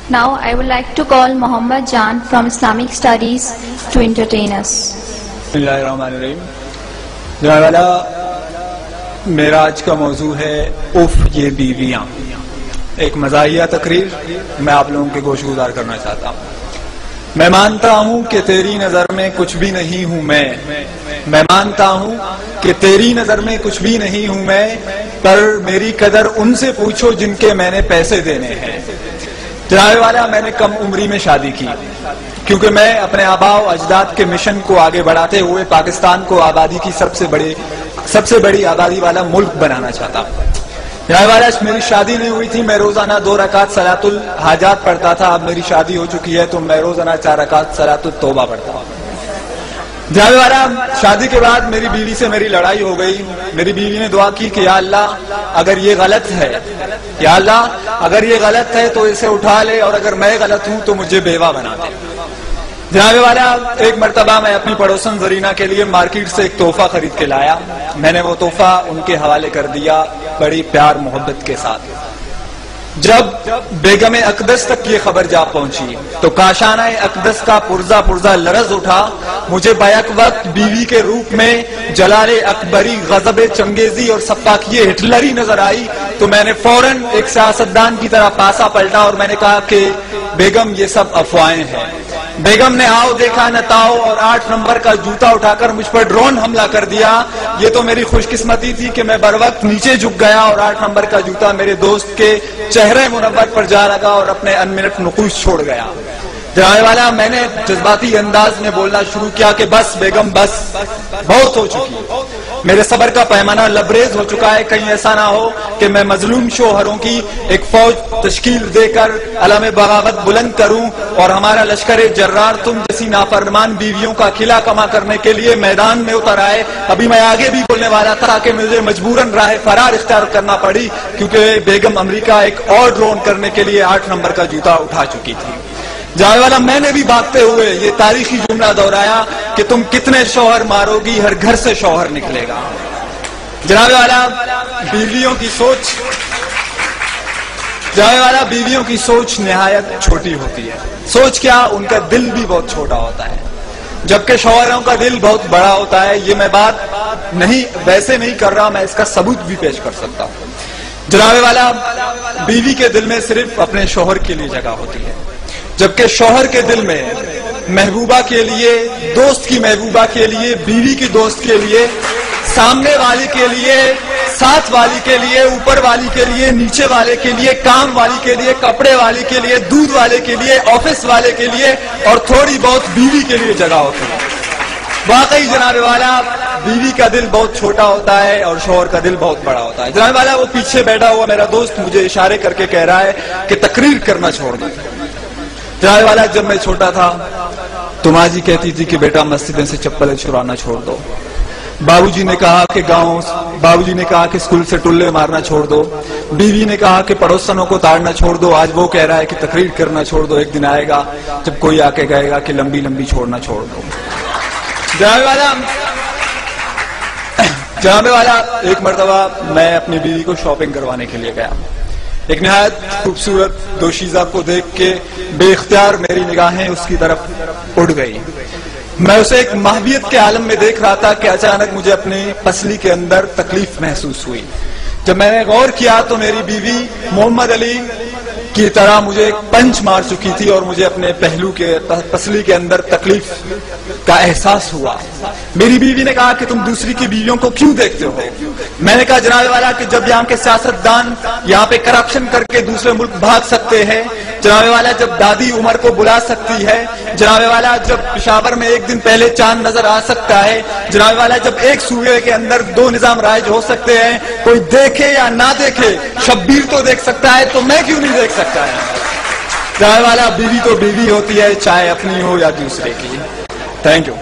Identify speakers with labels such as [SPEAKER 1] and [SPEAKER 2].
[SPEAKER 1] Now I would like to call Muhammad Jan from Islamic Studies to entertain us.
[SPEAKER 2] Bismillahirrahmanirrahim. جناب والا میرا آج کا موضوع ہے اف یہ بیویاں. ایک مزاحیہ تقریر میں آپ لوگوں کے گوش گزار کرنا چاہتا ہوں. میں مانتا ہوں کہ تیری نظر میں کچھ بھی نہیں ہوں میں مانتا ہوں کہ تیری نظر میں کچھ بھی نہیں ہوں میں، پر میری قدر ان سے پوچھو جن کے میں نے پیسے دینے ہیں. جناب والا میں نے کم عمری میں شادی کی کیونکہ میں اپنے آباء و اجداد کے مشن کو آگے بڑھاتے ہوئے پاکستان کو آبادی کی سب سے بڑی آبادی والا ملک بنانا چاہتا ہوں. جناب والا میری شادی نہیں ہوئی تھی، میں روزانہ 2 رکعت صلاۃ الحاجات پڑھتا تھا. اب میری شادی ہو چکی ہے تو میں روزانہ 4 رکعت صلاۃ التوبہ پڑھتا ہوں. جناب والا شادی کے بعد میری بیوی سے میری لڑائی ہو گئی. میری بیوی نے دعا کی کہ یا اللہ اگر یہ غلط ہے، یا اللہ اگر یہ غلط ہے تو اسے اٹھا لے، اور اگر میں غلط ہوں تو مجھے بیوہ بنا دے. جناب والا ایک مرتبہ میں اپنی پڑوسن زرینہ کے لیے مارکیٹ سے ایک تحفہ خرید کے لایا. میں نے وہ تحفہ ان کے حوالے کر دیا بڑی پیار محبت کے ساتھ. جب بیگم اقدس تک یہ خبر جا پہنچی تو کاشانہ اقدس کا پرزا لرز اٹھا. مجھے بیک وقت بیوی کے روپ میں جلال اکبری، غضب چنگیزی اور سپاکیہ ہٹلری نظر آئی تو میں نے فوراً ایک سیاستدان کی طرح پاسا پلٹا اور میں نے کہا کہ بیگم یہ سب افواہیں ہیں. بیگم نے آؤ دیکھا نہ تاؤ اور 8 نمبر کا جوتا اٹھا کر مجھ پر ڈرون حملہ کر دیا. یہ تو میری خوش قسمتی تھی کہ میں بر وقت نیچے جھک گیا اور 8 نمبر کا جوتا میرے دوست کے چہرے منور پر جا لگا اور اپنے انمنٹ نقوش چھوڑ گیا. جناب والا میں نے جذباتی انداز میں بولنا شروع کیا کہ بس بیگم بس، بہت ہو چکی. میرے صبر کا پیمانہ لبریز ہو چکا ہے. کہیں ایسا نہ ہو کہ میں مظلوم شوہروں کی ایک فوج تشکیل دے کر علم بغاوت بلند کروں اور ہمارا لشکر جرار تم جیسی نافرمان بیویوں کا قلعہ کما کرنے کے لیے میدان میں اتر آئے. ابھی میں آگے بھی بولنے والا تھا کہ مجھے مجبوراً راہ فرار اختیار کرنا پڑی کیونکہ بیگم امریکہ ایک اور ڈرون کرنے کے لیے 8 نمبر کا جوتا اٹھا چکی تھی. جاوے والا میں نے بھی بھاگتے ہوئے یہ تاریخی جملہ دہرایا کہ تم کتنے شوہر مارو گی، ہر گھر سے شوہر نکلے گا. جناب والا بیویوں کی سوچ نہایت چھوٹی ہوتی ہے. سوچ کیا، ان کا دل بھی بہت چھوٹا ہوتا ہے جبکہ شوہروں کا دل بہت بڑا ہوتا ہے. یہ میں بات ویسے نہیں کر رہا، میں اس کا ثبوت بھی پیش کر سکتا ہوں. جناب والا بیوی کے دل میں صرف اپنے شوہر کے لیے جگہ ہوتی ہے جبکہ شوہر کے دل میں محبوبہ کے لیے، دوست کی محبوبہ کے لیے، بیوی کی دوست کے لیے، سامنے والی کے لیے، ساتھ والی کے لیے، اوپر والی کے لیے، نیچے والے کے لیے، کام والی کے لیے، کپڑے والی کے لیے، دودھ والے کے لیے، آفس والے کے لیے اور تھوڑی بہت بیوی کے لیے جگہ ہوتی ہے. واقعی جناب والا بیوی کا دل بہت چھوٹا ہوتا ہے اور شوہر کا دل بہت بڑا ہوتا ہے. جناب والا وہ پیچھے بیٹھا ہوا میرا دوست مجھے اشارے کر کے کہہ رہا ہے کہ تقریر کرنا چھوڑ دو. جناب والا جب میں چھوٹا تھا تو ماں جی کہتی تھی کہ بیٹا مسجدیں سے چپلیں چرانا چھوڑ دو. بابو جی نے کہا کہ اسکول سے ٹلے مارنا چھوڑ دو. بیوی نے کہا کہ پڑوسنوں کو تاڑنا چھوڑ دو. آج وہ کہہ رہا ہے کہ تقریر کرنا چھوڑ دو. ایک دن آئے گا جب کوئی آ کے کہے گا کہ لمبی لمبی چھوڑنا چھوڑ دو. جناب والا ایک مرتبہ میں اپنی بیوی کو شاپنگ کروانے کے لیے گیا. ایک نہایت خوبصورت دوشیزہ کو دیکھ کے بے اختیار میری نگاہیں اس کی طرف اڑ گئی. میں اسے ایک محبیت کے عالم میں دیکھ رہا تھا کہ اچانک مجھے اپنی پسلی کے اندر تکلیف محسوس ہوئی. جب میں نے غور کیا تو میری بیوی محمد علی کی طرح مجھے ایک پنچ مار چکی تھی اور مجھے اپنے پہلو کے پسلی کے اندر تکلیف کا احساس ہوا. میری بیوی نے کہا کہ تم دوسری کی بیویوں کو کیوں دیکھتے ہو؟ میں نے کہا جناب والا کہ جب یہاں کے سیاستدان یہاں پہ کرپشن کر کے دوسرے ملک بھاگ سکتے ہیں، جناب والا جب دادی عمر کو بلا سکتی ہے، جناب والا جب پشاور میں ایک دن پہلے چاند نظر آ سکتا ہے، جناب والا جب ایک صوبے کے اندر 2 نظام رائج ہو سکتے ہیں، کوئی دیکھے یا نہ دیکھے شبیر تو دیکھ سکتا ہے تو میں کیوں نہیں دیکھ سکتا ہے؟ جناب والا بیوی تو بیوی ہوتی ہے چاہے اپنی ہو یا دوسرے کی. Thank you.